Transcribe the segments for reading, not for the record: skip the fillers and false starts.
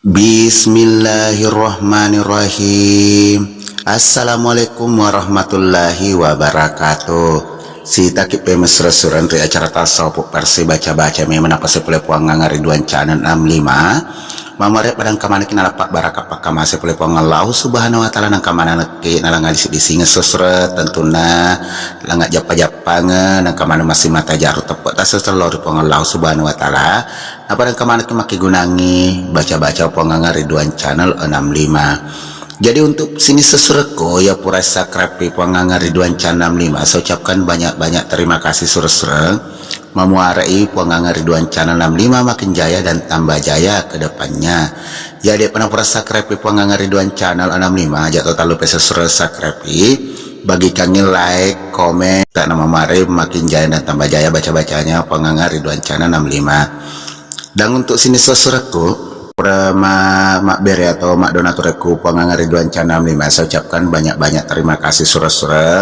Bismillahirrahmanirrahim. Assalamualaikum warahmatullahi wabarakatuh. Si takip mesra suran ri acara tasawuf persi baca-baca memang apa sepule puang ngariduan canan 65 mamare padang kamana kina lapak barakat pakama sepule puang Allah subhanahu wa ta'ala nang kamana neki nalang ngalisi disinga susra tentuna langak japa-japangan nang kamana masih mata jaru tepuk tas selor puang Allah subhanahu wa ta'ala nah padang kamana maki gunangi baca-baca puang ngariduan channel 65. Jadi untuk sini sesureko ya pura sakrapi puanganga Ridwan Channel 65 saya ucapkan banyak-banyak terima kasih surah memuarai puanganga Ridwan Channel 65 makin jaya dan tambah jaya ke depannya. Ya dia pernah pura sakrapi puanganga Ridwan Channel 65 jatuh tak lupa surah sakrapi bagi kangi like, komen tak nama mari makin jaya dan tambah jaya baca-bacanya puanganga Ridwan Channel 65. Dan untuk sini sesureko mak beri atau mak donatureku pengangar Ridwan Channel 65 saya ucapkan banyak-banyak terima kasih surah-surah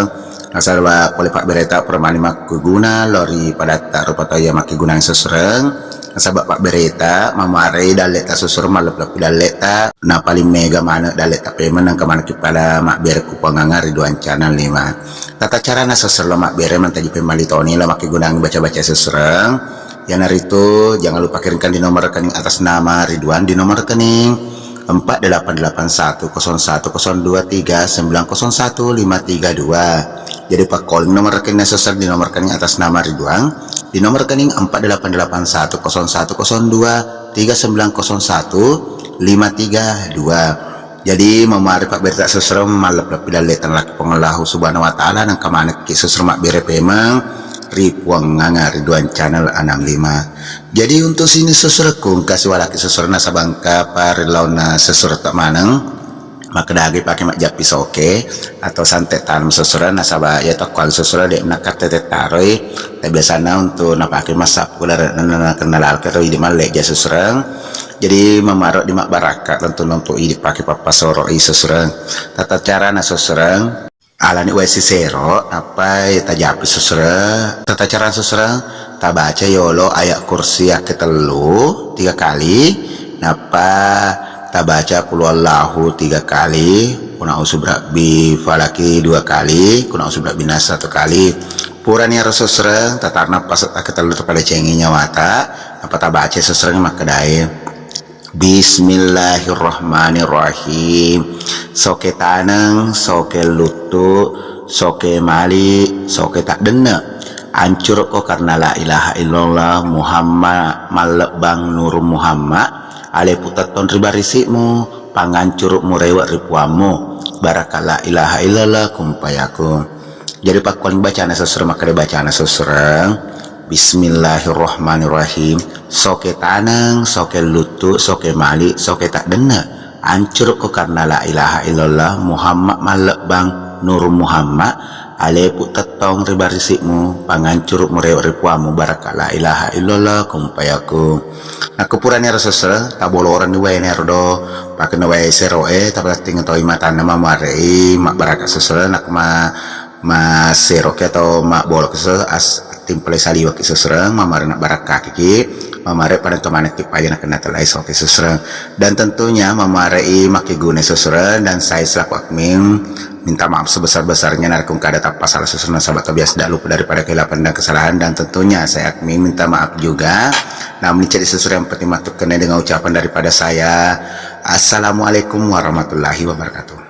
asal oleh Pak Bereta permani mak guna lori pada tak rupa ya mak guna yang sesurang asal Pak Bereta mamari daleta susurah malep daleta na paling mega mana daleta payment yang kemana kepada mak bereku pengangar Ridwan Channel 5 tata cara na sesurah mak bere mantaji pemalitoni lah mak guna baca-baca sesurang. Yang hari itu jangan lupa kirimkan di nomor rekening atas nama Ridwan di nomor rekening 4881023901 jadi Pak calling nomor rekening sesar di nomor rekening atas nama Ridwan di nomor rekening 4881023901 jadi memari Pak Berta sesar malap lapidal letan laki pengelahu subhanahu wa ta'ala dan kemana kisah mak bere pemang ripuang nganga Ridwan Channel 65. Jadi untuk sini sesureku kasih walaki sesurna sabangka parilauna sesur tak maneng maka dagi pakai mak japis oke atau santet tanam sesuran nasabah ya takwal sesuran dek nak tetet taroi tapi biasanya untuk nak pakai masak pula kenal keroi di malek ja sesuran jadi memarok di mak barakat untuk pakai papa soroi sesuran tata cara na sesuran alani wesi sero apa tajapi susra tata cara susra tak baca yolo ayat kursi ketelu 3 kali napa tak baca qul huwallahu 3 kali kuna usubrakbi falaki 2 kali kuna usubrak binas 1 kali purani susra tatar napas ketelu pada cenginya wata apa tak baca susra makedai. Bismillahirrahmanirrahim. Soke taneng, soke lutu, soke mali, soke tak dena. Ancur kok karena la ilaha illallah Muhammad malebang nur Muhammad. Ale putaton ribarismu, pangancur murewak ripuamu. Barakala ilaha illallah kumpayakum. Jadi pak kuan bacaan sesurah makanya bacaan sesurah. Bismillahirrahmanirrahim. Soke taneng, soke lutu, soke mali, soke tak dena. Ancur ko karena la ilaha illallah Muhammad malebang nur Muhammad. Alepu tetong ribarismu pangancur murewaripuamu baraka la ilaha illallah kumpayaku. Nah kepuranya rasusra taboloran di wener do pakai nawe seroe tabat tinggal toi mata nama marei mak baraka susra nak ma seroke atau mak bolok as timpel saliwa ki seserang mamare nak barakah kiki mamare pada kemana ki payah nak kena telai soke seserang dan tentunya mamare maki gune seserang dan saya selaku admin minta maaf sebesar-besarnya narkung kada tak pasal seserang sahabat kebiasa tidak lupa daripada kelapan dan kesalahan dan tentunya saya admin minta maaf juga namun jadi seserang yang penting matuk kena dengan ucapan daripada saya. Assalamualaikum warahmatullahi wabarakatuh.